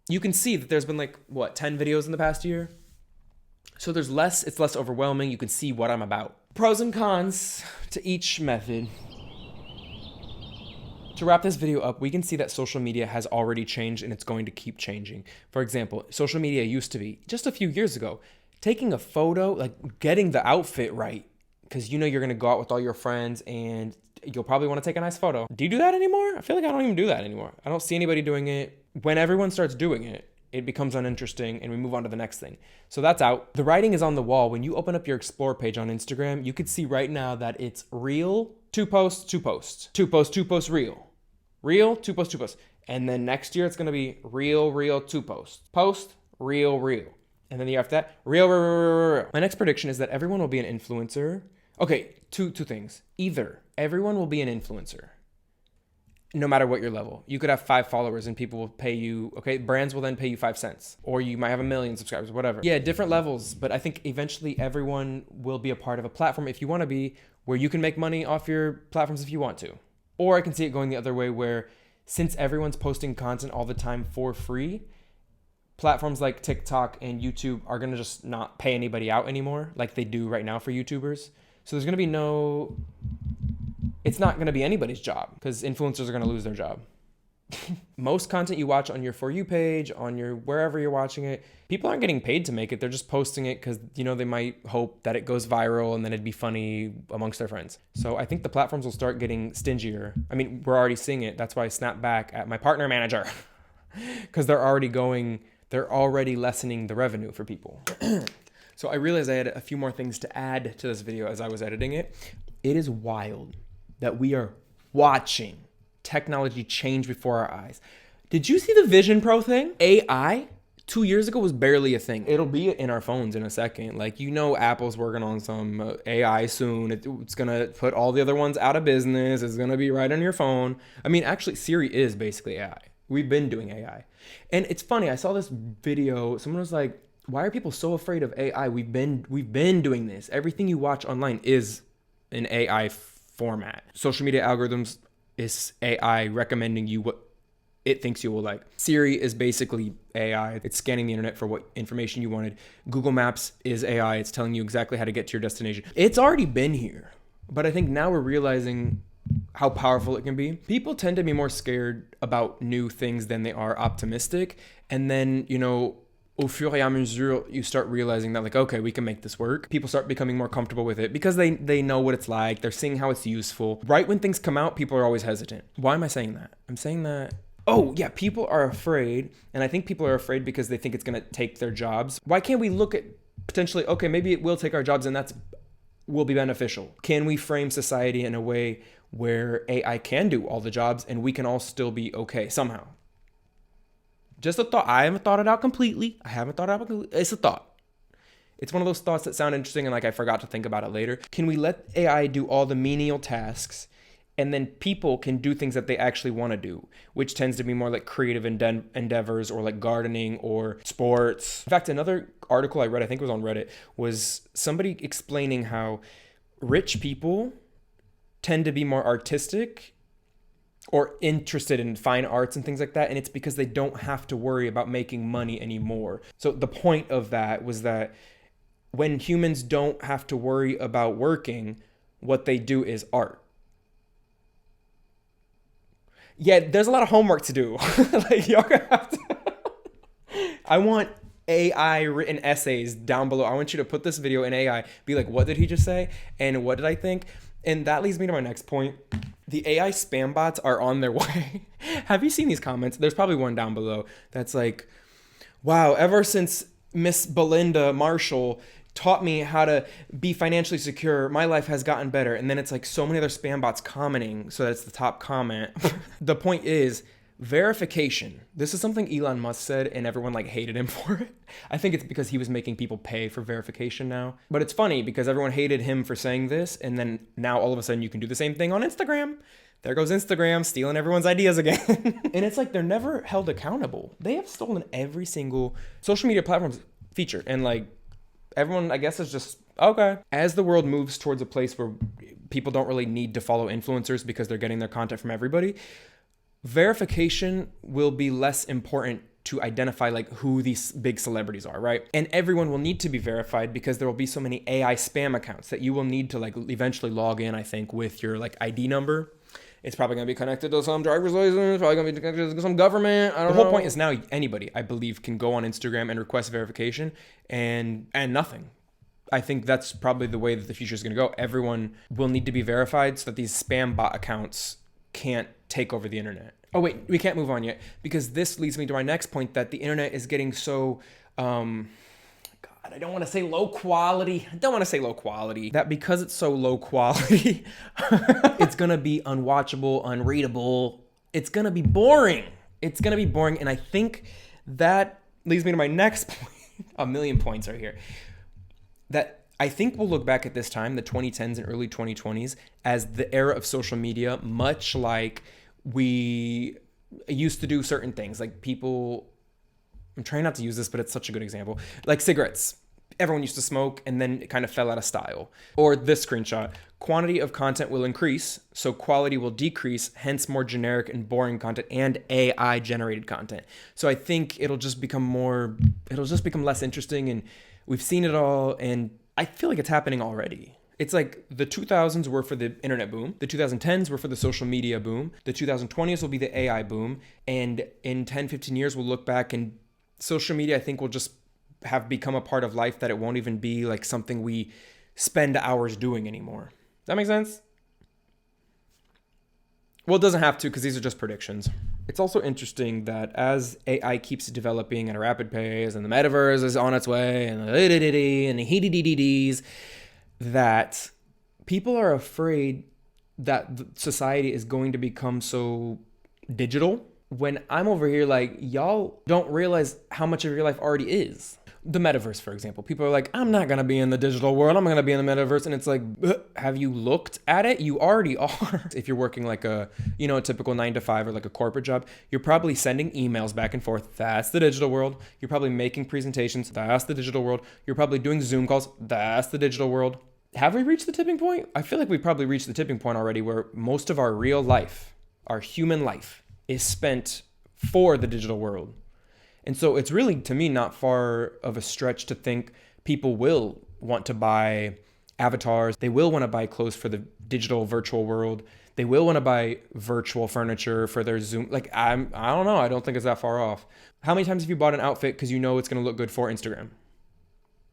You can see that there's been like, 10 videos in the past year? So it's less overwhelming. You can see what I'm about. Pros and cons to each method. To wrap this video up, we can see that social media has already changed and it's going to keep changing. For example, social media used to be, just a few years ago, taking a photo, like getting the outfit right, because you know you're going to go out with all your friends and you'll probably want to take a nice photo. Do you do that anymore? I feel like I don't even do that anymore. I don't see anybody doing it. When everyone starts doing it, it becomes uninteresting and we move on to the next thing. So that's out. The writing is on the wall. When you open up your Explore page on Instagram, you could see right now that it's reel, 2 posts, 2 posts, 2 posts, 2 posts, reel, reel, 2 posts, 2 posts. And then next year it's going to be reel, 2 posts, post, reel. And then the year after that, reel. My next prediction is that everyone will be an influencer. Okay, two things. Either everyone will be an influencer, no matter what your level. You could have 5 followers and people will pay you, okay? Brands will then pay you 5 cents. Or you might have 1 million subscribers, whatever. Yeah, different levels. But I think eventually everyone will be a part of a platform, if you want to be, where you can make money off your platforms if you want to. Or I can see it going the other way, where since everyone's posting content all the time for free, platforms like TikTok and YouTube are going to just not pay anybody out anymore like they do right now for YouTubers. So there's going to be it's not going to be anybody's job, because influencers are going to lose their job. Most content you watch on your For You page, on your wherever you're watching it, people aren't getting paid to make it. They're just posting it because, you know, they might hope that it goes viral and then it'd be funny amongst their friends. So I think the platforms will start getting stingier. I mean, we're already seeing it. That's why I snapped back at my partner manager, because they're already lessening the revenue for people. So I realized I had a few more things to add to this video as I was editing it. It is wild that we are watching technology change before our eyes. Did you see the Vision Pro thing? AI 2 years ago was barely a thing. It'll be in our phones in a second. Like, you know, Apple's working on some AI soon. It's gonna put all the other ones out of business. It's gonna be right on your phone. I mean, actually, Siri is basically AI. We've been doing AI. And it's funny, I saw this video, someone was like, why are people so afraid of AI? We've been doing this. Everything you watch online is an AI format. Social media algorithms is AI recommending you what it thinks you will like. Siri is basically AI. It's scanning the internet for what information you wanted. Google Maps is AI. It's telling you exactly how to get to your destination. It's already been here, but I think now we're realizing how powerful it can be. People tend to be more scared about new things than they are optimistic. And then, au fur et à mesure, you start realizing that like, okay, we can make this work. People start becoming more comfortable with it because they know what it's like. They're seeing how it's useful. Right when things come out, people are always hesitant. Why am I saying that? I'm saying that, oh yeah, people are afraid. And I think people are afraid because they think it's going to take their jobs. Why can't we look at potentially, okay, maybe it will take our jobs and will be beneficial. Can we frame society in a way where AI can do all the jobs and we can all still be okay somehow? Just a thought. I haven't thought it out completely. It's a thought. It's one of those thoughts that sound interesting and like I forgot to think about it later. Can we let AI do all the menial tasks and then people can do things that they actually want to do, which tends to be more like creative endeavors or like gardening or sports. In fact, another article I read, I think it was on Reddit, was somebody explaining how rich people tend to be more artistic or interested in fine arts and things like that. And it's because they don't have to worry about making money anymore. So the point of that was that when humans don't have to worry about working, what they do is art. Yeah, there's a lot of homework to do. Like, y'all gonna have to. I want AI written essays down below. I want you to put this video in AI, be like, what did he just say? And what did I think? And that leads me to my next point. The AI spam bots are on their way. Have you seen these comments? There's probably one down below that's like, wow, ever since Miss Belinda Marshall taught me how to be financially secure, my life has gotten better. And then it's like so many other spam bots commenting, so that's the top comment. The point is verification. This is something Elon Musk said and everyone like hated him for it. I think it's because he was making people pay for verification now. But it's funny because everyone hated him for saying this, and then now all of a sudden you can do the same thing on Instagram. There goes Instagram stealing everyone's ideas again. And it's like they're never held accountable. They have stolen every single social media platform's feature, and like everyone, I guess, is just, okay. As the world moves towards a place where people don't really need to follow influencers because they're getting their content from everybody, verification will be less important to identify like who these big celebrities are, right? And everyone will need to be verified because there will be so many AI spam accounts that you will need to like eventually log in, I think, with your like ID number. It's probably going to be connected to some driver's license, probably going to be connected to some government. I don't know. The whole point is now anybody, I believe, can go on Instagram and request verification and nothing. I think that's probably the way that the future is going to go. Everyone will need to be verified so that these spam bot accounts can't take over the internet. Oh, wait, we can't move on yet because this leads me to my next point that the internet is getting so... I don't want to say low quality. That because it's so low quality, it's going to be unwatchable, unreadable. It's going to be boring. And I think that leads me to my next point. A million points are here. That I think we'll look back at this time, the 2010s and early 2020s, as the era of social media, much like we used to do certain things. Like people... I'm trying not to use this, but it's such a good example. Like cigarettes. Everyone used to smoke and then it kind of fell out of style. Or this screenshot. Quantity of content will increase, so quality will decrease, hence more generic and boring content and AI generated content. So I think it'll just become less interesting, and we've seen it all, and I feel like it's happening already. It's like the 2000s were for the internet boom. The 2010s were for the social media boom. The 2020s will be the AI boom. And in 10, 15 years, we'll look back and social media, I think, will just have become a part of life that it won't even be like something we spend hours doing anymore. Does that make sense? Well, it doesn't have to because these are just predictions. It's also interesting that as AI keeps developing at a rapid pace and the Metaverse is on its way and the he-dee-dee-dee-dees, that people are afraid that society is going to become so digital when I'm over here like, y'all don't realize how much of your life already is. The metaverse, for example. People are like, I'm not going to be in the digital world. I'm going to be in the metaverse. And it's like, have you looked at it? You already are. If you're working like a typical 9 to 5 or like a corporate job, you're probably sending emails back and forth. That's the digital world. You're probably making presentations. That's the digital world. You're probably doing Zoom calls. That's the digital world. Have we reached the tipping point? I feel like we've probably reached the tipping point already where most of our real life, our human life, is spent for the digital world. And so it's really, to me, not far of a stretch to think people will want to buy avatars. They will want to buy clothes for the digital virtual world. They will want to buy virtual furniture for their Zoom. Like, I don't know. I don't think it's that far off. How many times have you bought an outfit because you know it's going to look good for Instagram?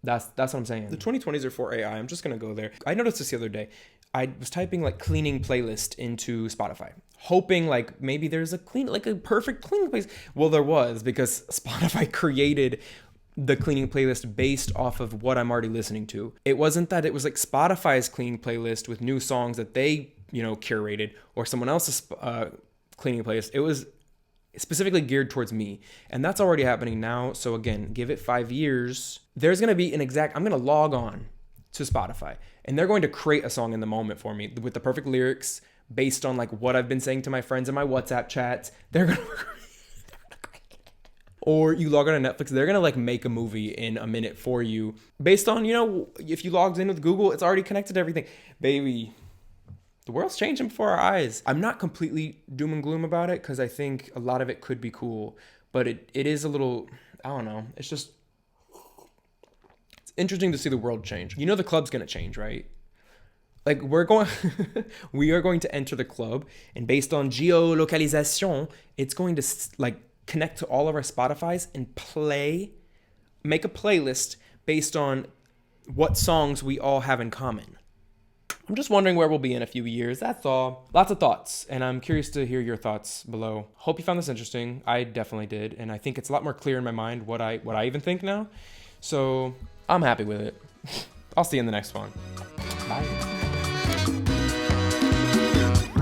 That's what I'm saying. The 2020s are for AI. I'm just going to go there. I noticed this the other day. I was typing like cleaning playlist into Spotify, hoping like maybe there's a perfect cleaning playlist. Well, there was, because Spotify created the cleaning playlist based off of what I'm already listening to. It wasn't that it was like Spotify's cleaning playlist with new songs that they, curated, or someone else's cleaning playlist. It was specifically geared towards me. And that's already happening now. So again, give it 5 years. There's going to be I'm going to log on to Spotify and they're going to create a song in the moment for me with the perfect lyrics based on like what I've been saying to my friends in my WhatsApp chats. They're going to or you log on to Netflix, they're going to like make a movie in a minute for you based on, if you logged in with Google, it's already connected to everything. Baby, the world's changing before our eyes. I'm not completely doom and gloom about it because I think a lot of it could be cool, but it is a little, I don't know. It's interesting to see the world change. The club's going to change, right? Like we are going to enter the club, and based on geolocalization, it's going to like connect to all of our Spotifys and make a playlist based on what songs we all have in common. I'm just wondering where we'll be in a few years. That's all. Lots of thoughts, and I'm curious to hear your thoughts below. Hope you found this interesting. I definitely did, and I think it's a lot more clear in my mind what I even think now. So I'm happy with it. I'll see you in the next one. Bye.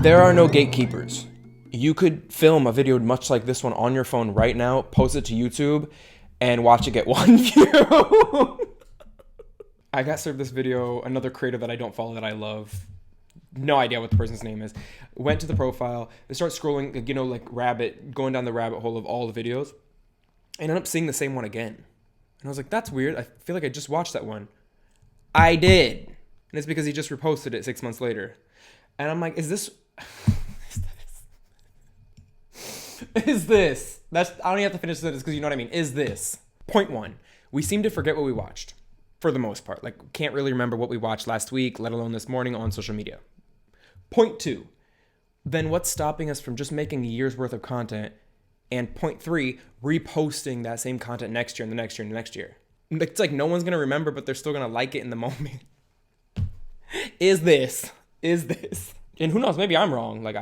There are no gatekeepers. You could film a video much like this one on your phone right now, post it to YouTube, and watch it get 1 view. I got served this video, another creator that I don't follow that I love. No idea what the person's name is. Went to the profile, they start scrolling, going down the rabbit hole of all the videos. I ended up seeing the same one again. And I was like, that's weird. I feel like I just watched that one. I did. And it's because he just reposted it 6 months later. And I'm like, is this... Is this? I don't even have to finish this because you know what I mean. Is this? Point 1. We seem to forget what we watched. For the most part. Like, can't really remember what we watched last week, let alone this morning on social media. Point 2. Then what's stopping us from just making a year's worth of content? And point 3, reposting that same content next year and the next year and the next year. It's like no one's going to remember, but they're still going to like it in the moment. Is this? And who knows, maybe I'm wrong. Like,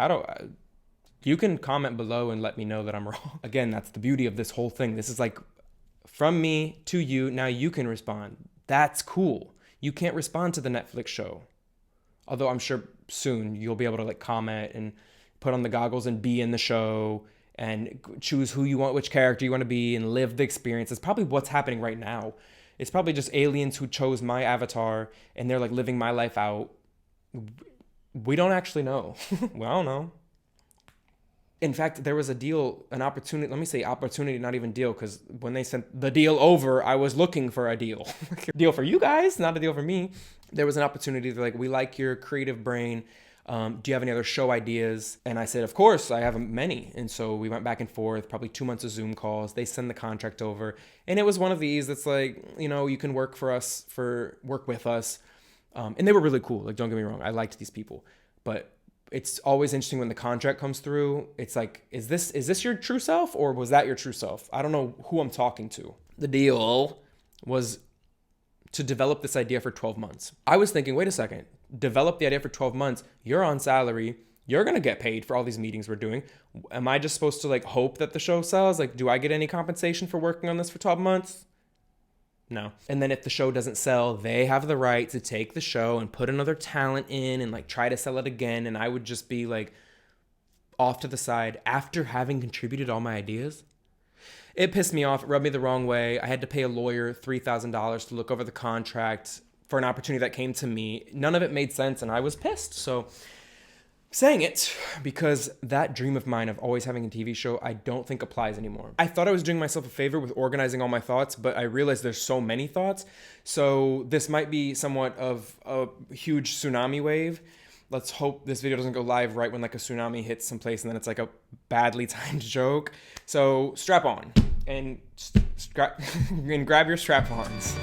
you can comment below and let me know that I'm wrong. Again, that's the beauty of this whole thing. This is like from me to you. Now you can respond. That's cool. You can't respond to the Netflix show. Although I'm sure soon you'll be able to like comment and put on the goggles and be in the show and choose who you want, which character you want to be, and live the experience. It's probably what's happening right now. It's probably just aliens who chose my avatar and they're like living my life out. We don't actually know. Well, I don't know. In fact, there was an opportunity, let me say opportunity, not even deal, because when they sent the deal over, I was looking for a deal. Deal for you guys, not a deal for me. There was an opportunity to we like your creative brain. Do you have any other show ideas? And I said, of course, I have many. And so we went back and forth, probably 2 months of Zoom calls. They send the contract over. And it was one of these that's like, you can work with us. And they were really cool. Like, don't get me wrong. I liked these people. But it's always interesting when the contract comes through. It's like, is this your true self, or was that your true self? I don't know who I'm talking to. The deal was to develop this idea for 12 months. I was thinking, wait a second, develop the idea for 12 months. You're on salary. You're going to get paid for all these meetings we're doing. Am I just supposed to hope that the show sells? Do I get any compensation for working on this for 12 months? No. And then if the show doesn't sell, they have the right to take the show and put another talent in and try to sell it again. And I would just be off to the side after having contributed all my ideas. It pissed me off. It rubbed me the wrong way. I had to pay a lawyer $3,000 to look over the contract for an opportunity that came to me. None of it made sense, and I was pissed. So saying it because that dream of mine of always having a TV show, I don't think applies anymore. I thought I was doing myself a favor with organizing all my thoughts, but I realized there's so many thoughts. So this might be somewhat of a huge tsunami wave. Let's hope this video doesn't go live right when like a tsunami hits someplace and then it's like a badly timed joke. So strap on and grab your strap-ons.